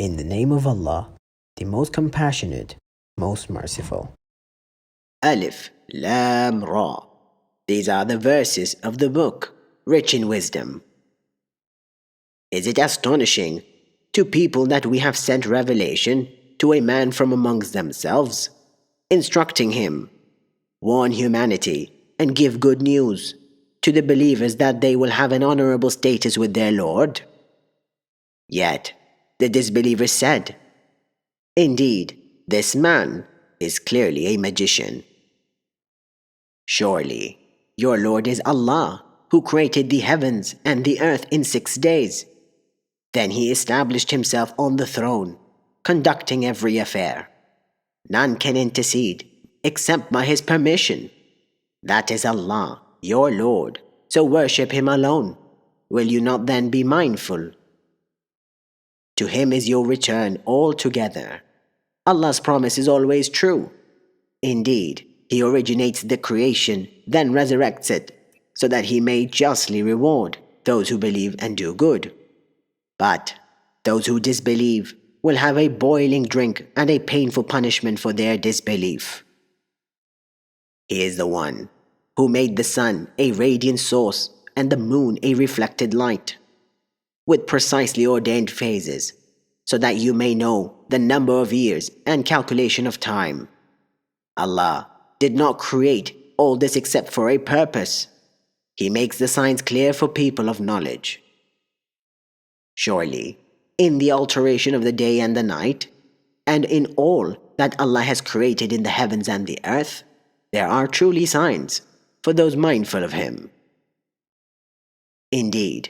In the name of Allah, the most compassionate, most merciful. Alif, Lam, Ra. These are the verses of the book, rich in wisdom. Is it astonishing to people that we have sent revelation to a man from amongst themselves, instructing him, warn humanity, and give good news to the believers that they will have an honorable status with their Lord? Yet the disbelievers said, "Indeed, this man is clearly a magician." Surely, your Lord is Allah, who created the heavens and the earth in 6 days. Then he established himself on the throne, conducting every affair. None can intercede except by his permission. That is Allah, your Lord, so worship him alone. Will you not then be mindful? To him is your return altogether. Allah's promise is always true. Indeed, he originates the creation, then resurrects it, so that he may justly reward those who believe and do good. But those who disbelieve will have a boiling drink and a painful punishment for their disbelief. He is the one who made the sun a radiant source and the moon a reflected light, with precisely ordained phases, so that you may know the number of years and calculation of time. Allah did not create all this except for a purpose. He makes the signs clear for people of knowledge. Surely, in the alteration of the day and the night, and in all that Allah has created in the heavens and the earth, there are truly signs for those mindful of Him. Indeed,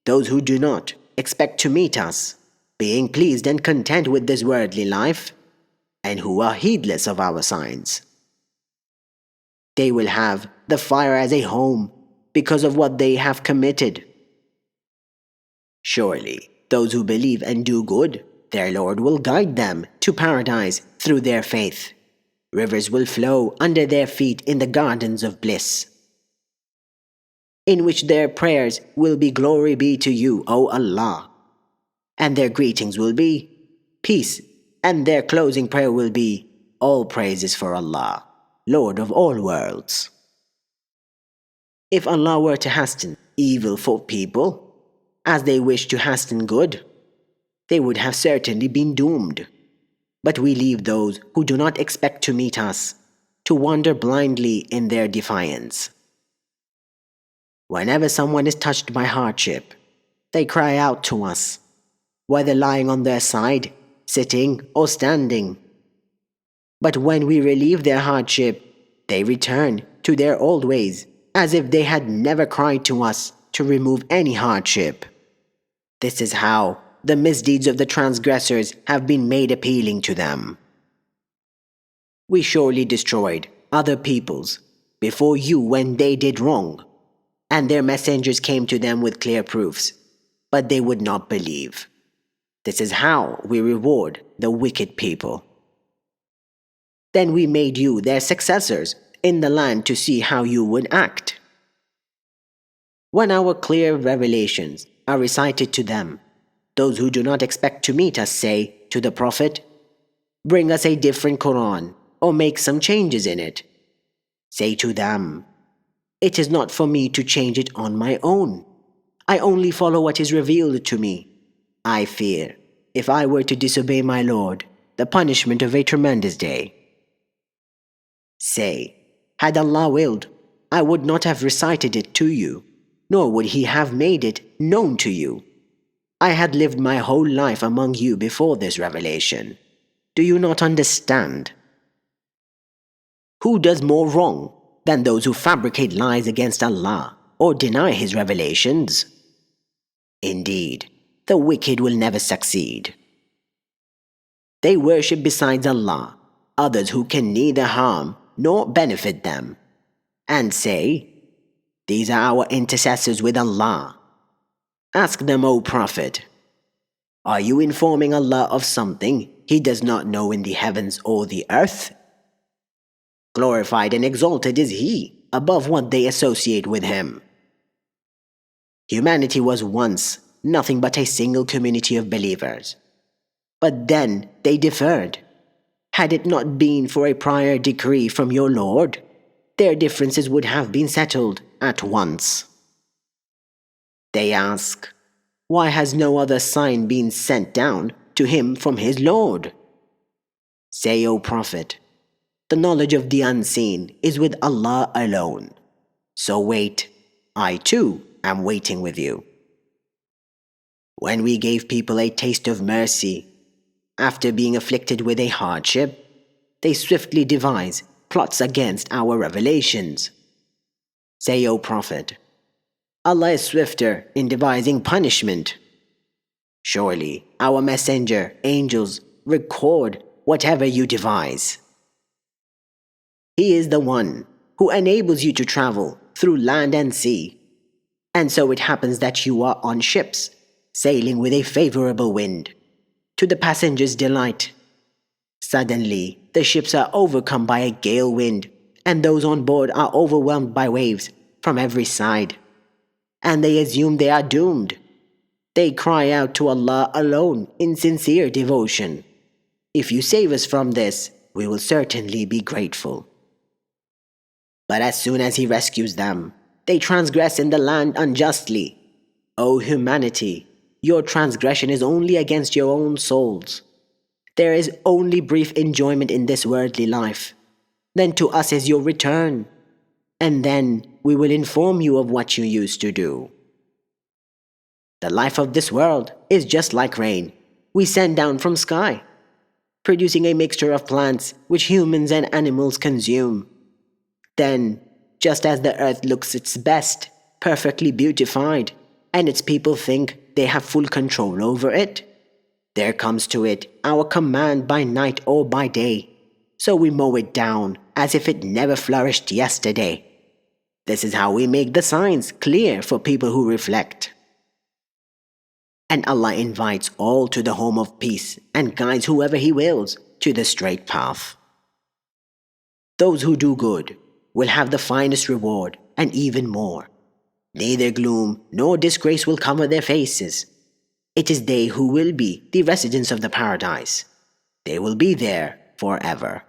those who do not expect to meet us, being pleased and content with this worldly life, and who are heedless of our signs, they will have the fire as a home because of what they have committed. Surely, those who believe and do good, their Lord will guide them to paradise through their faith. Rivers will flow under their feet in the gardens of bliss, in which their prayers will be "Glory be to you, O Allah," and their greetings will be "Peace," and their closing prayer will be "All praises for Allah, Lord of all worlds." If Allah were to hasten evil for people, as they wish to hasten good, they would have certainly been doomed. But we leave those who do not expect to meet us to wander blindly in their defiance. Whenever someone is touched by hardship, they cry out to us, whether lying on their side, sitting, or standing. But when we relieve their hardship, they return to their old ways, as if they had never cried to us to remove any hardship. This is how the misdeeds of the transgressors have been made appealing to them. We surely destroyed other peoples before you when they did wrong, and their messengers came to them with clear proofs, but they would not believe. This is how we reward the wicked people. Then we made you their successors in the land to see how you would act. When our clear revelations are recited to them, those who do not expect to meet us say to the Prophet, "Bring us a different Quran, or make some changes in it." Say to them, "It is not for me to change it on my own. I only follow what is revealed to me. I fear, if I were to disobey my Lord, the punishment of a tremendous day." Say, "Had Allah willed, I would not have recited it to you, nor would He have made it known to you. I had lived my whole life among you before this revelation. Do you not understand? Who does more wrong than those who fabricate lies against Allah or deny His revelations? Indeed, the wicked will never succeed. They worship besides Allah others who can neither harm nor benefit them, and say, "These are our intercessors with Allah." Ask them, O Prophet, are you informing Allah of something He does not know in the heavens or the earth? Glorified and exalted is He above what they associate with Him. Humanity was once nothing but a single community of believers. But then they deferred. Had it not been for a prior decree from your Lord, their differences would have been settled at once. They ask, why has no other sign been sent down to him from his Lord? Say, O Prophet, the knowledge of the unseen is with Allah alone. So wait, I too am waiting with you. When we gave people a taste of mercy, after being afflicted with a hardship, they swiftly devise plots against our revelations. Say, O Prophet, Allah is swifter in devising punishment. Surely our messenger, angels, record whatever you devise. He is the one who enables you to travel through land and sea, and so it happens that you are on ships, sailing with a favorable wind, to the passengers' delight. Suddenly, the ships are overcome by a gale wind, and those on board are overwhelmed by waves from every side, and they assume they are doomed. They cry out to Allah alone in sincere devotion. If you save us from this, we will certainly be grateful. But as soon as He rescues them, they transgress in the land unjustly. O humanity, your transgression is only against your own souls. There is only brief enjoyment in this worldly life. Then to us is your return, and then we will inform you of what you used to do. The life of this world is just like rain we send down from sky, producing a mixture of plants which humans and animals consume. Then, just as the earth looks its best, perfectly beautified, and its people think they have full control over it, there comes to it our command by night or by day, so we mow it down as if it never flourished yesterday. This is how we make the signs clear for people who reflect. And Allah invites all to the home of peace and guides whoever He wills to the straight path. Those who do good will have the finest reward and even more. Neither gloom nor disgrace will cover their faces. It is they who will be the residents of the paradise. They will be there forever.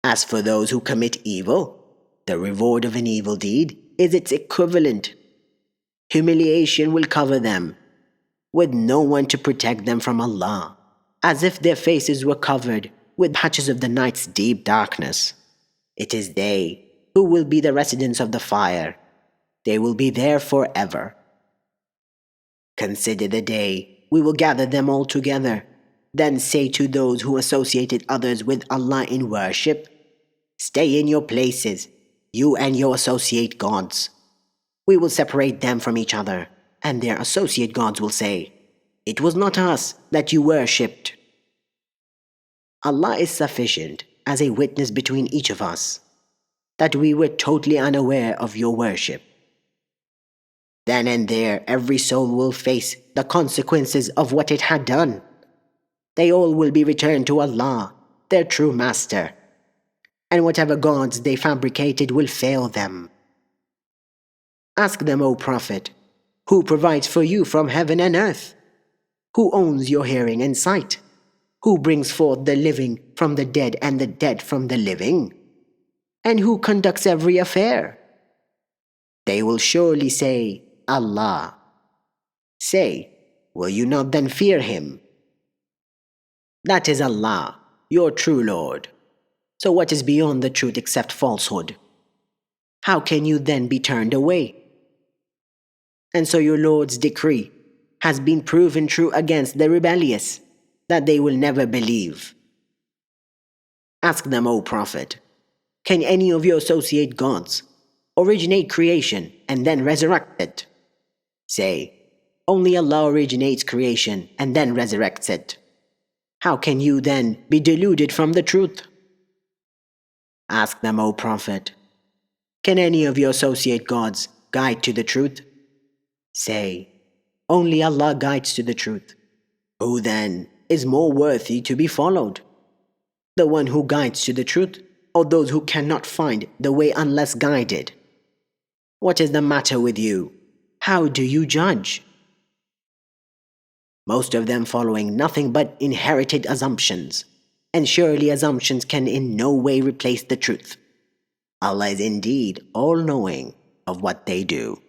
As for those who commit evil, the reward of an evil deed is its equivalent. Humiliation will cover them, with no one to protect them from Allah, as if their faces were covered with patches of the night's deep darkness. It is they who will be the residents of the fire. They will be there forever. Consider the day we will gather them all together, then say to those who associated others with Allah in worship, stay in your places, you and your associate gods. We will separate them from each other, and their associate gods will say, it was not us that you worshipped. Allah is sufficient as a witness between each of us, that we were totally unaware of your worship. Then and there every soul will face the consequences of what it had done. They all will be returned to Allah, their true master, and whatever gods they fabricated will fail them. Ask them, O Prophet, who provides for you from heaven and earth? Who owns your hearing and sight? Who brings forth the living from the dead and the dead from the living? And who conducts every affair? They will surely say, Allah. Say, will you not then fear Him? That is Allah, your true Lord. So what is beyond the truth except falsehood? How can you then be turned away? And so your Lord's decree has been proven true against the rebellious, that they will never believe. Ask them, O Prophet, can any of your associate gods originate creation and then resurrect it? Say, only Allah originates creation and then resurrects it. How can you then be deluded from the truth? Ask them, O Prophet, can any of your associate gods guide to the truth? Say, only Allah guides to the truth. Who then is more worthy to be followed? The one who guides to the truth, or those who cannot find the way unless guided? What is the matter with you? How do you judge? most of them following nothing but inherited assumptions, and surely assumptions can in no way replace the truth. Allah is indeed all-knowing of what they do.